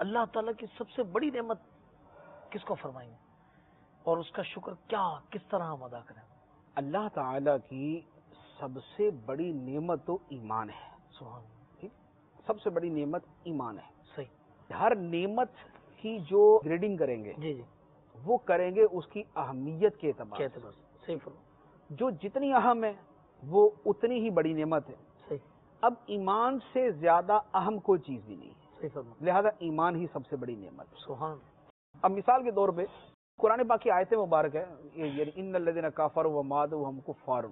اللہ تعالیٰ کی سب سے بڑی نعمت کس کو فرمائیں گے اور اس کا شکر کیا کس طرح ہم ادا کریں؟ اللہ تعالیٰ کی سب سے بڑی نعمت تو ایمان ہے. سبحان اللہ. ٹھیک، سب سے بڑی نعمت ایمان ہے. صحیح. ہر نعمت کی جو گریڈنگ کریں گے جی جی وہ کریں گے اس کی اہمیت کے اعتبار سے. صحیح فرمایا. جو جتنی اہم ہے وہ اتنی ہی بڑی نعمت ہے. صحیح. اب ایمان سے زیادہ اہم کوئی چیز بھی نہیں ہے. صحیح فرمایا. لہذا ایمان ہی سب سے بڑی نعمت ہے. سبحان اللہ. اب مثال کے طور پہ قرآن پاک کی آیت مبارک ہے، یعنی ان الذین کفروا وماتوا وهم کفار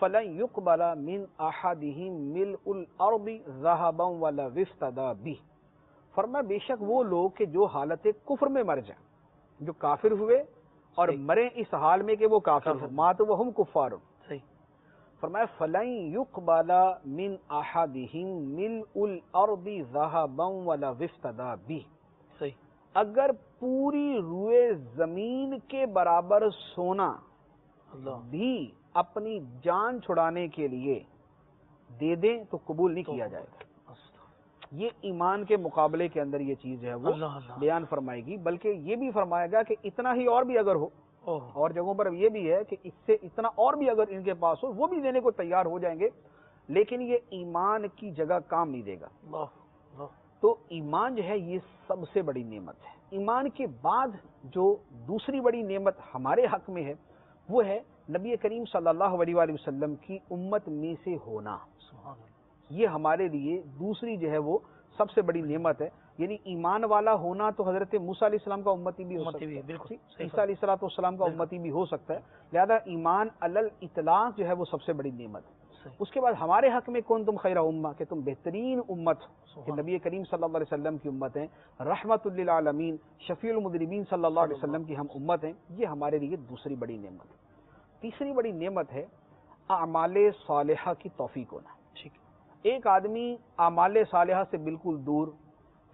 فلن يقبل من احدهم ملء الارض ذهبا ولا افتدى به. فرمایا بے شک وہ لوگ کہ جو حالت کفر میں مر جائیں، جو کافر ہوئے اور مرے اس حال میں کہ وہ کافر ہو، ماتوا وهم کفار. فرمایا فلن يقبل من احدهم ملء الارض ذهبا ولا افتدى به. صحیح. اگر پوری روئے زمین کے برابر سونا بھی اپنی جان چھڑانے کے لیے دے دیں تو قبول نہیں کیا جائے گا. یہ ایمان کے مقابلے کے اندر یہ چیز ہے وہ بیان فرمائے گی. بلکہ یہ بھی فرمائے گا کہ اتنا ہی اور بھی اگر ہو، اور جگہوں پر یہ بھی ہے کہ اس سے اتنا اور بھی اگر ان کے پاس ہو وہ بھی دینے کو تیار ہو جائیں گے، لیکن یہ ایمان کی جگہ کام نہیں دے گا. تو ایمان جو ہے یہ سب سے بڑی نعمت ہے. ایمان کے بعد جو دوسری بڑی نعمت ہمارے حق میں ہے وہ ہے نبی کریم صلی اللہ علیہ وآلہ وسلم کی امت میں سے ہونا. یہ ہمارے لیے دوسری جو ہے وہ سب سے بڑی نعمت ہے. یعنی ایمان والا ہونا تو حضرت موسیٰ علیہ السلام کا امتی بھی ہو سکتا ہے، عیسیٰ علیہ السلام کا امتی بھی ہو سکتا ہے. لہذا ایمان علی الاطلاق جو ہے وہ سب سے بڑی نعمت ہے. اس کے بعد ہمارے حق میں کون تم خیر امہ، کہ تم بہترین امت کہ نبی کریم صلی اللہ علیہ وسلم کی امت ہیں، رحمت للعالمین شفیع المذنبین صلی اللہ علیہ وسلم کی ہم امت ہیں. یہ ہمارے لیے دوسری بڑی نعمت ہے. تیسری بڑی نعمت ہے اعمال صالحہ کی توفیق ہونا. ایک آدمی اعمال صالحہ سے بالکل دور،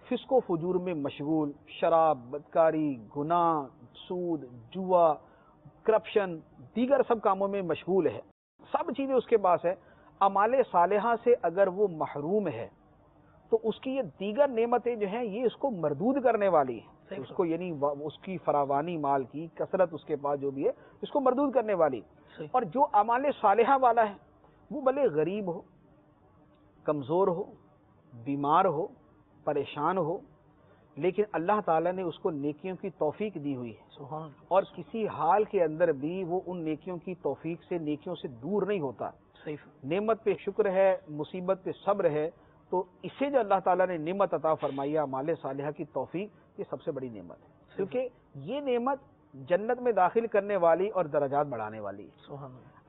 فسق و فجور میں مشغول، شراب، بدکاری، گناہ، سود، جوا، کرپشن، دیگر سب کاموں میں مشغول ہے، سب چیزیں اس کے پاس ہے. اعمال صالحہ سے اگر وہ محروم ہے تو اس کی یہ دیگر نعمتیں جو ہیں یہ اس کو مردود کرنے والی ہیں. اس کو یعنی اس کی فراوانی مال کی کثرت اس کے پاس جو بھی ہے اس کو مردود کرنے والی. اور جو اعمال صالحہ والا ہے وہ بھلے غریب ہو، کمزور ہو، بیمار ہو، پریشان ہو، لیکن اللہ تعالیٰ نے اس کو نیکیوں کی توفیق دی ہوئی ہے، اور کسی حال کے اندر بھی وہ ان نیکیوں کی توفیق سے نیکیوں سے دور نہیں ہوتا. نعمت پہ شکر ہے، مصیبت پہ صبر ہے. تو اسے جو اللہ تعالیٰ نے نعمت عطا فرمائی اعمال صالحہ کی توفیق، یہ سب سے بڑی نعمت ہے. کیونکہ یہ نعمت جنت میں داخل کرنے والی اور درجات بڑھانے والی ہے.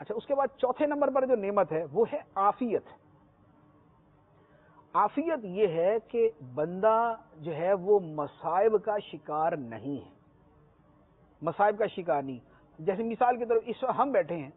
اچھا، اس کے بعد چوتھے نمبر پر جو نعمت ہے وہ ہے عافیت. عافیت یہ ہے کہ بندہ جو ہے وہ مصائب کا شکار نہیں ہے، مصائب کا شکار نہیں. جیسے مثال کی طرف اس وقت ہم بیٹھے ہیں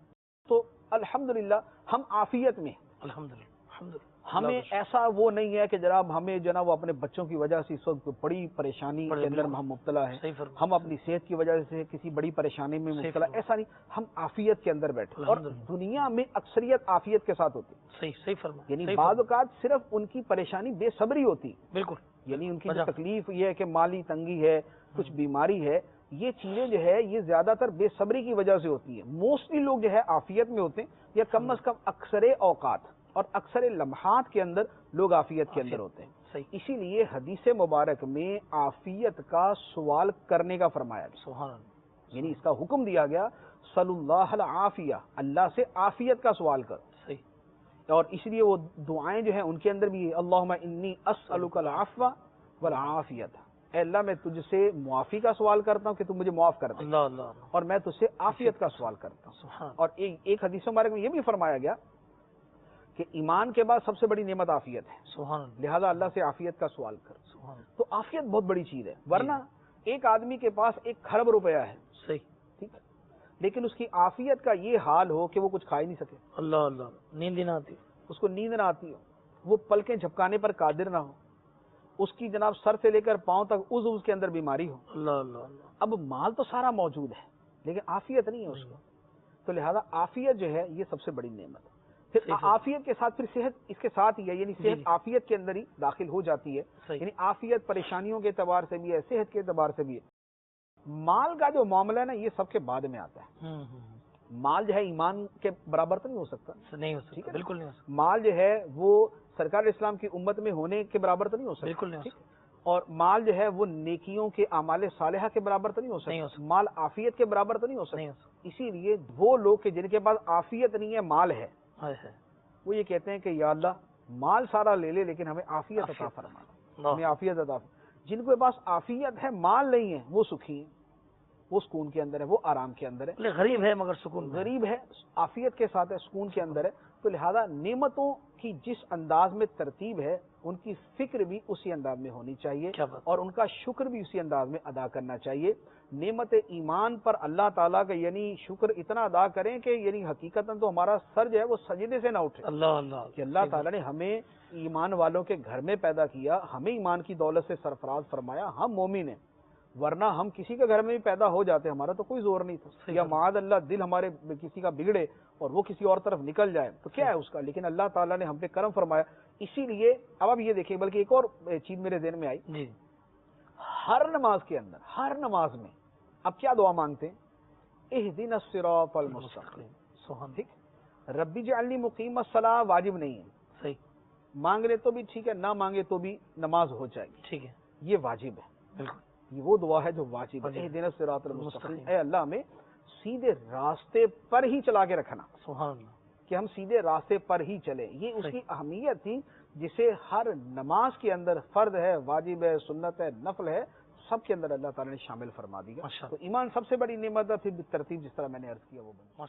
تو الحمدللہ ہم عافیت میں، الحمدللہ ہمیں ایسا وہ نہیں ہے کہ جناب ہمیں جناب وہ اپنے بچوں کی وجہ سے اس وقت بڑی پریشانی کے اندر ہم مبتلا ہیں، ہم اپنی صحت کی وجہ سے کسی بڑی پریشانی میں مبتلا، ایسا نہیں. ہم عافیت کے اندر بیٹھے، اور دنیا میں اکثریت عافیت کے ساتھ ہوتی. صحیح فرما. یعنی بعض اوقات صرف ان کی پریشانی بے صبری ہوتی. بالکل. یعنی ان کی جو تکلیف یہ ہے کہ مالی تنگی ہے، کچھ بیماری ہے، یہ چیزیں جو ہے یہ زیادہ تر بے صبری کی وجہ سے ہوتی ہے. موسٹلی لوگ جو ہے عافیت میں ہوتے ہیں، یا کم از کم اکثر اوقات اور اکثر لمحات کے اندر لوگ عافیت کے اندر ہوتے ہیں. اسی لیے حدیث مبارک میں عافیت کا سوال کرنے کا فرمایا گیا. یعنی اس کا حکم دیا گیا صلی اللہ العافیہ، اللہ سے عافیت کا سوال کر. اور اس لیے وہ دعائیں جو ہیں ان کے اندر بھی اللہم انی اسألک العفو والعافیت، اے اللہ میں تجھ سے معافی کا سوال کرتا ہوں کہ تم مجھے معاف کر دے، اور میں تجھ سے عافیت کا سوال کرتا ہوں. اور ایک حدیث مبارک میں یہ بھی فرمایا گیا کہ ایمان کے بعد سب سے بڑی نعمت عافیت ہے، لہذا اللہ سے عافیت کا سوال کر. تو عافیت بہت بڑی چیز ہے. ورنہ ایک آدمی کے پاس 1 کھرب روپیہ ہے، صحیح ٹھیک ہے، لیکن اس کی عافیت کا یہ حال ہو کہ وہ کچھ کھا ہی نہیں سکے، اللہ نیند نہ آتی، اس کو نیند نہ آتی ہو، وہ پلکیں جھپکانے پر قادر نہ ہو، اس کی جناب سر سے لے کر پاؤں تک عضو کے اندر بیماری ہو. اب مال تو سارا موجود ہے لیکن عافیت نہیں ہے اس کو. تو لہذا عافیت جو ہے یہ سب سے بڑی نعمت ہے. پھر عافیت کے ساتھ پھر صحت اس کے ساتھ ہی ہے، یعنی جی صحت عافیت کے اندر ہی داخل ہو جاتی ہے، صحیح یعنی عافیت پریشانیوں کے اعتبار سے بھی ہے، صحت کے اعتبار سے بھی ہے۔ مال کا جو معاملہ ہے نا یہ سب کے بعد میں آتا ہے۔ مال جو ہے ایمان کے برابر تو نہیں ہو سکتا، نہیں ہو سکتا، بالکل نہیں ہو سکتا، مال جو ہے وہ سرکار اسلام کی امت میں ہونے کے برابر تو نہیں ہو سکتا، بالکل نہیں ہو ٹھیک؟ سکتا، اور مال جو ہے وہ نیکیوں کے اعمال صالحہ کے برابر تو نہیں ہو نہیں ہو سکتا، مال عافیت کے برابر تو نہیں ہو نہیں ہو سکتا۔ اسی لیے وہ لوگ کہ جن کے پاس عافیت نہیں ہے مال ہے، سکتا، وہ یہ کہتے ہیں کہ یا اللہ مال سارا لے لے لیکن ہمیں عافیت عطا فرما، ہمیں عافیت عطا فرما۔ جن کے پاس عافیت ہے مال نہیں ہے وہ سکھی ہیں، وہ سکون کے اندر ہے، وہ آرام کے اندر ہے، غریب ہے مگر سکون میں ہے۔ غریب ہے عافیت کے ساتھ ہے، سکون کے اندر ہے۔ تو لہذا نعمتوں کی جس انداز میں ترتیب ہے ان کی فکر بھی اسی انداز میں ہونی چاہیے، کیا بات، اور ان کا شکر بھی اسی انداز میں ادا کرنا چاہیے۔ نعمت ایمان پر اللہ تعالیٰ کا یعنی شکر اتنا ادا کریں کہ یعنی حقیقتاً تو ہمارا سر جو ہے وہ سجدے سے نہ اٹھے اللہ اللہ، کہ اللہ تعالیٰ نے ہمیں ایمان والوں کے گھر میں پیدا کیا، ہمیں ایمان کی دولت سے سرفراز فرمایا، ہم مومن ہیں، ورنہ ہم کسی کے گھر میں بھی پیدا ہو جاتے، ہمارا تو کوئی زور نہیں تھا، یا معاذ اللہ دل ہمارے کسی کا بگڑے اور وہ کسی اور طرف نکل جائے تو کیا ہے اس کا، لیکن اللہ تعالیٰ نے ہم پہ کرم فرمایا۔ اسی لیے اب آپ یہ دیکھیں، بلکہ ایک اور چیز میرے ذہن میں آئی، جی ہر نماز کے اندر، ہر نماز میں اب کیا دعا مانگتے ہیں؟ اہدنا الصراط المستقیم، سبحان، ٹھیک، ربی جعلنی مقیم الصلاۃ واجب نہیں ہے، صحیح، مانگ لے تو بھی ٹھیک ہے، نہ مانگے تو بھی نماز ہو جائے گی، ٹھیک ہے، یہ واجب ہے، بالکل، یہ وہ دعا ہے جو واجب ہے۔ اہدنا الصراط المستقیم، اے اللہ ہمیں سیدھے راستے پر ہی چلا کے رکھنا، سبحان اللہ، کہ ہم سیدھے راستے پر ہی چلیں، یہ اس کی اہمیت تھی جسے ہر نماز کے اندر فرض ہے، واجب ہے، سنت ہے، نفل ہے، سب کے اندر اللہ تعالیٰ نے شامل فرما دیا۔ ماشاء اللہ۔ تو ایمان سب سے بڑی نعمت ہے، پھر ترتیب جس طرح میں نے عرض کیا وہ بنی۔